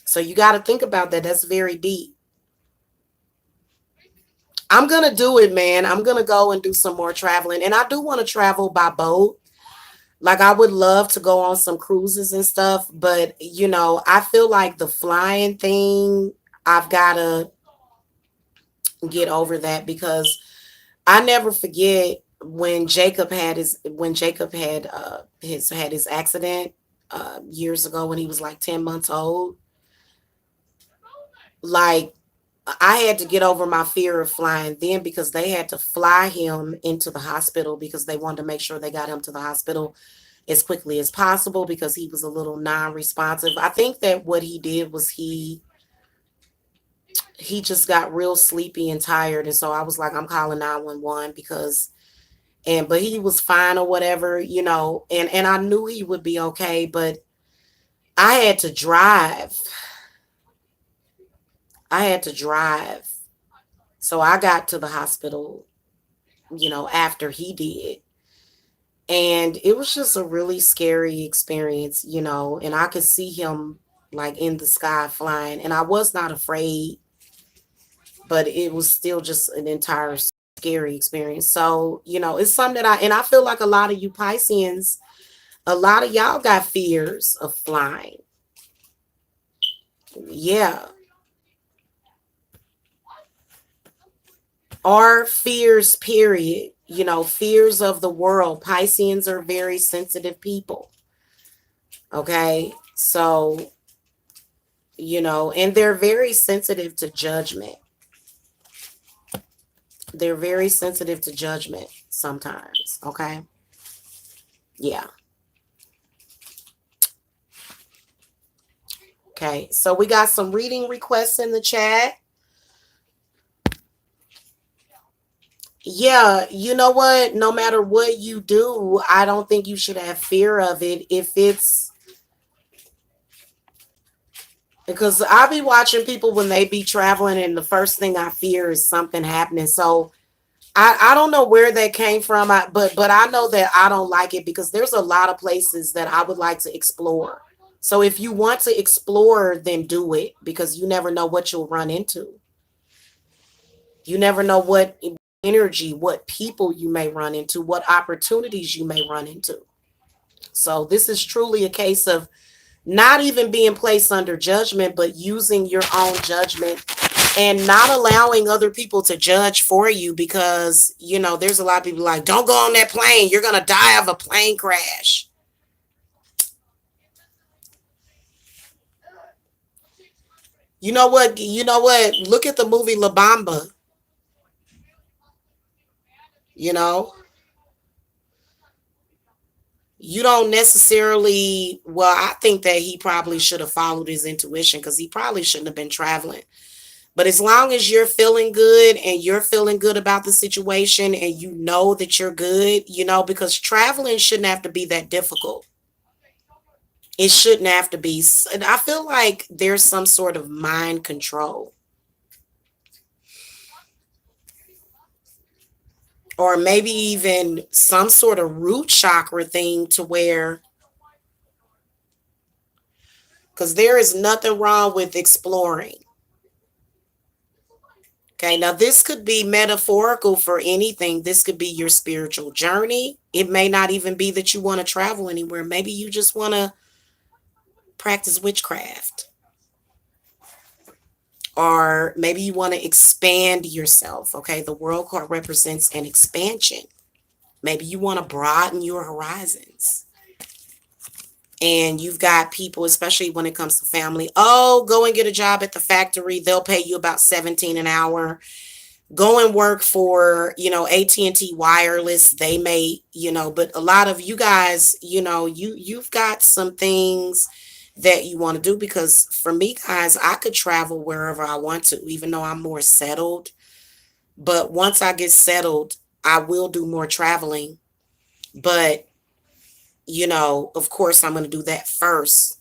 So you got to think about that. That's very deep. I'm going to do it, man. I'm going to go and do some more traveling. And I do want to travel by boat. Like, I would love to go on some cruises and stuff. But, I feel like the flying thing, I've got to get over that, because I never forget when Jacob had his accident years ago when he was like 10 months old. Like, I had to get over my fear of flying then, because they had to fly him into the hospital because they wanted to make sure they got him to the hospital as quickly as possible, because he was a little non-responsive. I think that what he did was he just got real sleepy and tired. And so I was like, I'm calling 911 but he was fine or whatever, and I knew he would be okay, but I had to drive. So I got to the hospital, after he did. And it was just a really scary experience, and I could see him like in the sky flying, and I was not afraid, but it was still just an entire scary experience. So, it's something that I feel like a lot of you Pisceans, a lot of y'all got fears of flying. Yeah. Or fears, period. Fears of the world. Pisceans are very sensitive people. Okay. So, and they're very sensitive to judgment. They're very sensitive to judgment sometimes. Okay. Yeah. Okay. So we got some reading requests in the chat. Yeah, you know what? No matter what you do, I don't think you should have fear of it. Because I'll be watching people when they be traveling, and the first thing I fear is something happening. So I don't know where that came from, but I know that I don't like it, because there's a lot of places that I would like to explore. So if you want to explore, then do it, because you never know what you'll run into. You never know what energy, what people you may run into, what opportunities you may run into. So this is truly a case of not even being placed under judgment, but using your own judgment and not allowing other people to judge for you, because, there's a lot of people like, don't go on that plane. You're going to die of a plane crash. You know what? Look at the movie La Bamba. You don't necessarily, well, I think that he probably should have followed his intuition, because he probably shouldn't have been traveling. But as long as you're feeling good and you're feeling good about the situation, and you know that you're good, because traveling shouldn't have to be that difficult. It shouldn't have to be. I feel like there's some sort of mind control. Or maybe even some sort of root chakra thing, to where, because there is nothing wrong with exploring. Okay, now this could be metaphorical for anything. This could be your spiritual journey. It may not even be that you want to travel anywhere. Maybe you just want to practice witchcraft. Or maybe you want to expand yourself. Okay, the world card represents an expansion. Maybe you want to broaden your horizons. And you've got people, especially when it comes to family, oh, go and get a job at the factory. They'll pay you about $17 an hour. Go and work for, AT&T Wireless. They may, but a lot of you guys, you've got some things that you want to do, because for me, guys, I could travel wherever I want to, even though I'm more settled. But once I get settled, I will do more traveling. But, of course, I'm going to do that first.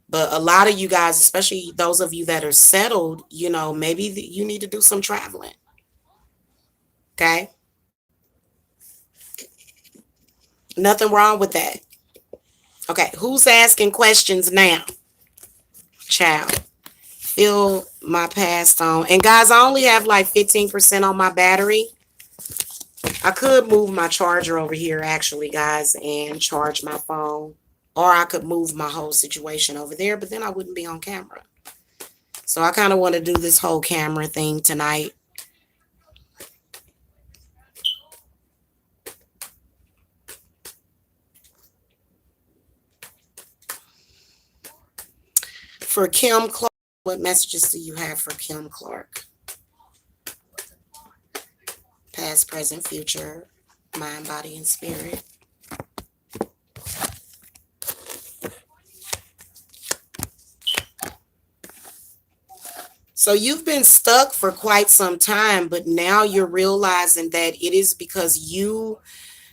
But a lot of you guys, especially those of you that are settled, maybe you need to do some traveling. Okay? Nothing wrong with that. Okay, who's asking questions now? Child. Feel my past on. And guys, I only have like 15% on my battery. I could move my charger over here, actually, guys, and charge my phone. Or I could move my whole situation over there, but then I wouldn't be on camera. So I kind of want to do this whole camera thing tonight. For Kim Clark, what messages do you have for Kim Clark? Past, present, future, mind, body, and spirit. So you've been stuck for quite some time, but now you're realizing that it is because you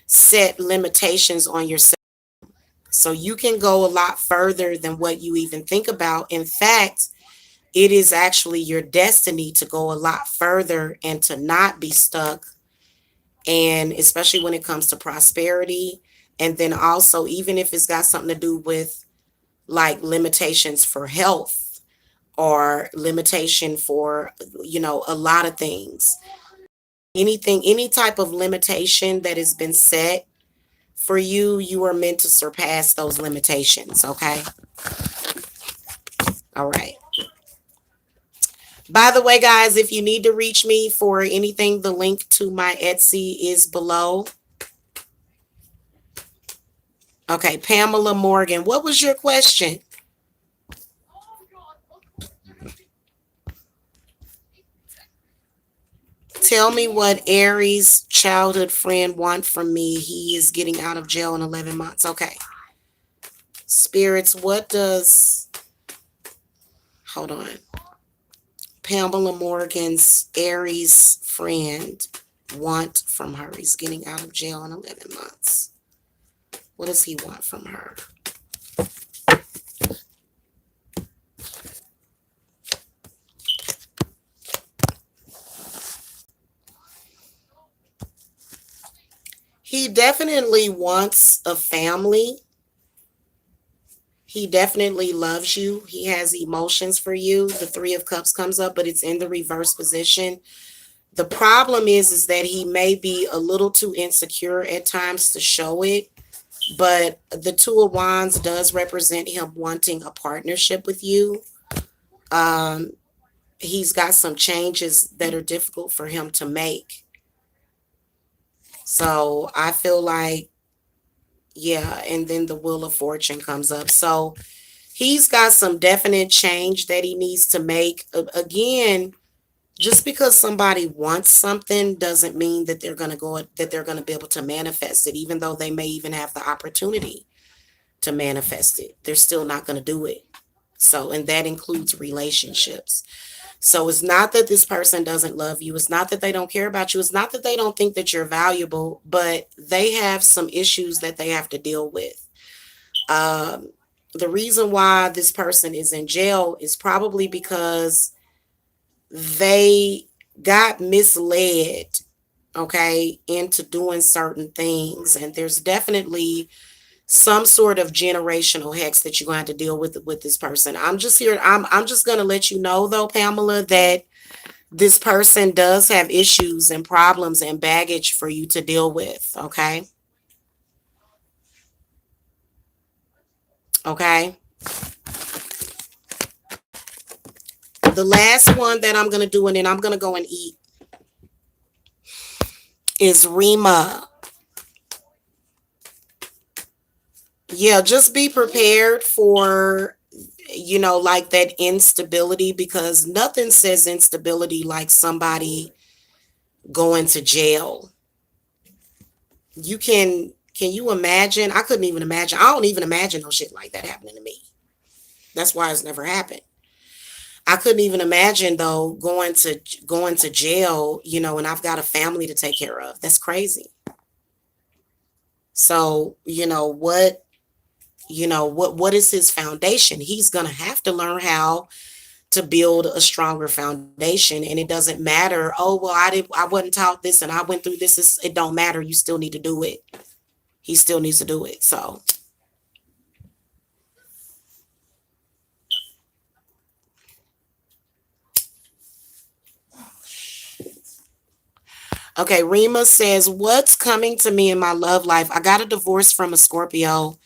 set limitations on yourself. So you can go a lot further than what you even think about. In fact, it is actually your destiny to go a lot further and to not be stuck. And especially when it comes to prosperity. And then also, even if it's got something to do with like limitations for health or limitation for, a lot of things. Anything, any type of limitation that has been set for you, you are meant to surpass those limitations, okay? All right. By the way, guys, if you need to reach me for anything, the link to my Etsy is below. Okay, Pamela Morgan, what was your question? Tell me what Aries childhood friend want from me. He is getting out of jail in 11 months. Okay. Spirits, what does... Hold on. Pamela Morgan's Aries friend want from her? He's getting out of jail in 11 months. What does he want from her? He definitely wants a family. He definitely loves you. He has emotions for you. The Three of Cups comes up, but it's in the reverse position. The problem is that he may be a little too insecure at times to show it. But the Two of Wands does represent him wanting a partnership with you. He's got some changes that are difficult for him to make. So I feel like, yeah, and then the Wheel of Fortune comes up. So he's got some definite change that he needs to make. Again, just because somebody wants something doesn't mean that they're going to be able to manifest it, even though they may even have the opportunity to manifest it. They're still not going to do it. So, and that includes relationships. So it's not that this person doesn't love you. It's not that they don't care about you. It's not that they don't think that you're valuable, but they have some issues that they have to deal with. The reason why this person is in jail is probably because they got misled, okay, into doing certain things. And there's definitely some sort of generational hex that you're going to have to deal with this person. I'm just going to let you know, though, Pamela, that This person does have issues and problems and baggage for you to deal with, okay? Okay. The last one that I'm going to do, and then I'm going to go and eat, is Rima. Yeah, just be prepared for, like that instability, because nothing says instability like somebody going to jail. Can you imagine? I couldn't even imagine. I don't even imagine no shit like that happening to me. That's why it's never happened. I couldn't even imagine though going to jail, and I've got a family to take care of. That's crazy. So, what is his foundation? He's going to have to learn how to build a stronger foundation. And it doesn't matter, oh, well, I wasn't taught this and I went through this. It don't matter. You still need to do it. He still needs to do it. So, okay, Rima says, what's coming to me in my love life? I got a divorce from a Scorpio,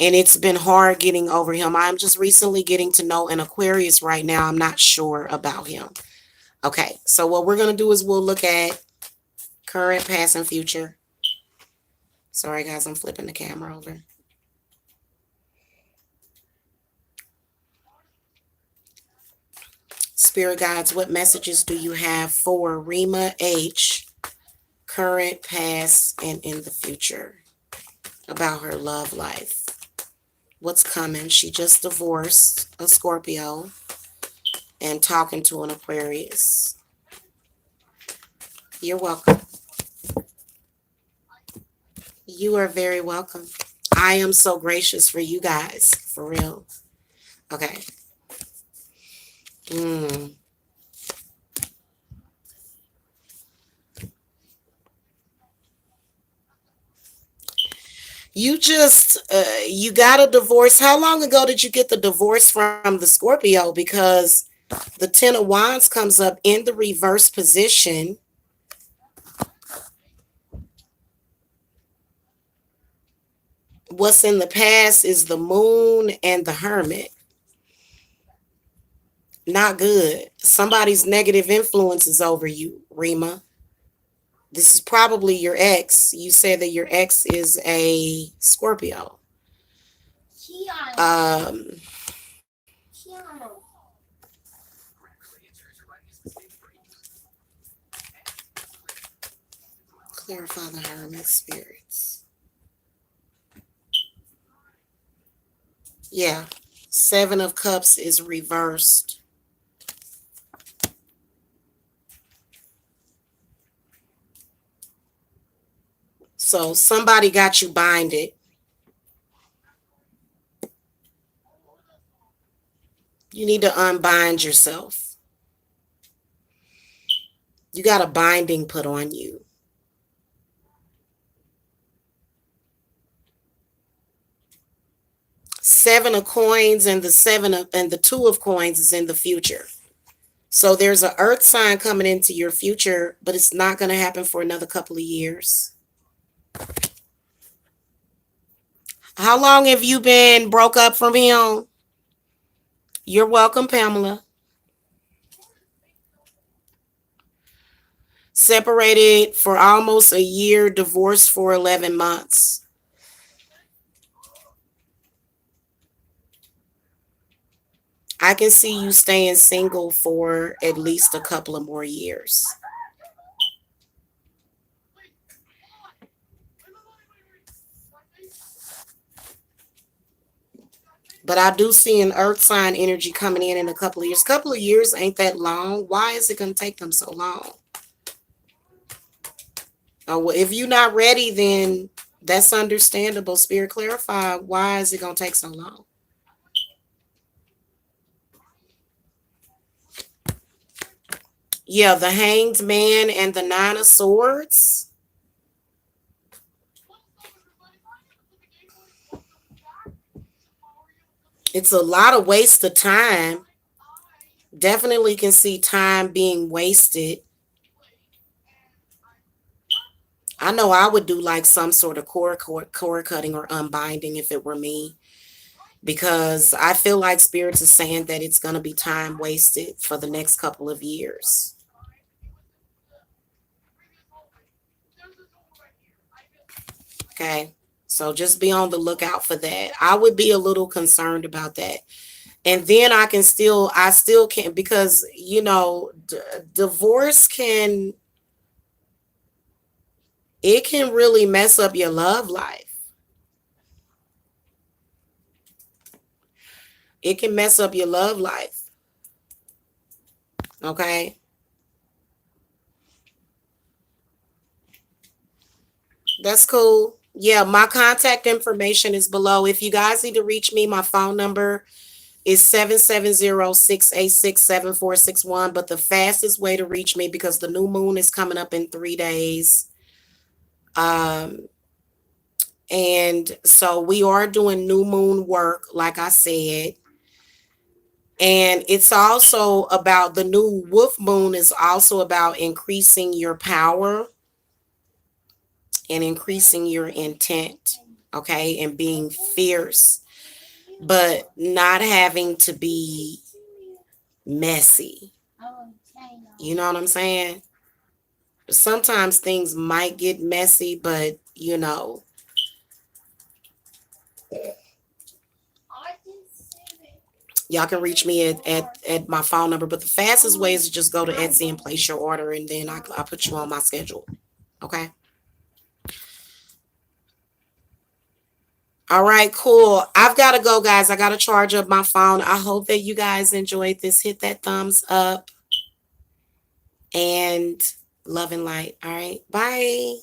and it's been hard getting over him. I'm just recently getting to know an Aquarius right now. I'm not sure about him. Okay, so what we're going to do is we'll look at current, past, and future. Sorry, guys, I'm flipping the camera over. Spirit guides, what messages do you have for Rima H, current, past, and in the future about her love life? What's coming? She just divorced a Scorpio and talking to an Aquarius. You're welcome. You are very welcome. I am so gracious for you guys, for real. Okay. You got a divorce. How long ago did you get the divorce from the Scorpio? Because the Ten of Wands comes up in the reverse position. What's in the past is the Moon and the Hermit. Not good. Somebody's negative influence is over you, Rima. This is probably your ex. You said that your ex is a Scorpio. Clarify the Hermit spirits. Yeah. Seven of Cups is reversed. So somebody got you binded. You need to unbind yourself. You got a binding put on you. Seven of Coins and the Two of Coins is in the future. So there's an earth sign coming into your future, but it's not going to happen for another couple of years. How long have you been broke up from him? You're welcome, Pamela. Separated for almost a year, divorced for 11 months. I can see you staying single for at least a couple of more years. But I do see an earth sign energy coming in a couple of years. Couple of years ain't that long. Why is it going to take them so long? Oh, well, if you're not ready, then that's understandable. Spirit, clarify, why is it going to take so long? Yeah, the Hanged Man and the Nine of Swords. It's a lot of waste of time. Definitely can see time being wasted. I know I would do like some sort of cord cutting or unbinding if it were me, because I feel like spirits is saying that it's going to be time wasted for the next couple of years. Okay. So just be on the lookout for that. I would be a little concerned about that. And then I still can't, because, divorce it can really mess up your love life. It can mess up your love life. Okay. That's cool. Yeah, my contact information is below. If you guys need to reach me, my phone number is 770-686-7461. But the fastest way to reach me, because the new moon is coming up in 3 days. And so we are doing new moon work, like I said. And it's also about, the new wolf moon is also about increasing your power and increasing your intent, okay, and being fierce, but not having to be messy. You know what I'm saying? Sometimes things might get messy, but y'all can reach me at my phone number. But the fastest way is to just go to Etsy and place your order, and then I'll put you on my schedule. Okay. All right, cool. I've got to go, guys. I got to charge up my phone. I hope that you guys enjoyed this. Hit that thumbs up, and love and light. All right. Bye.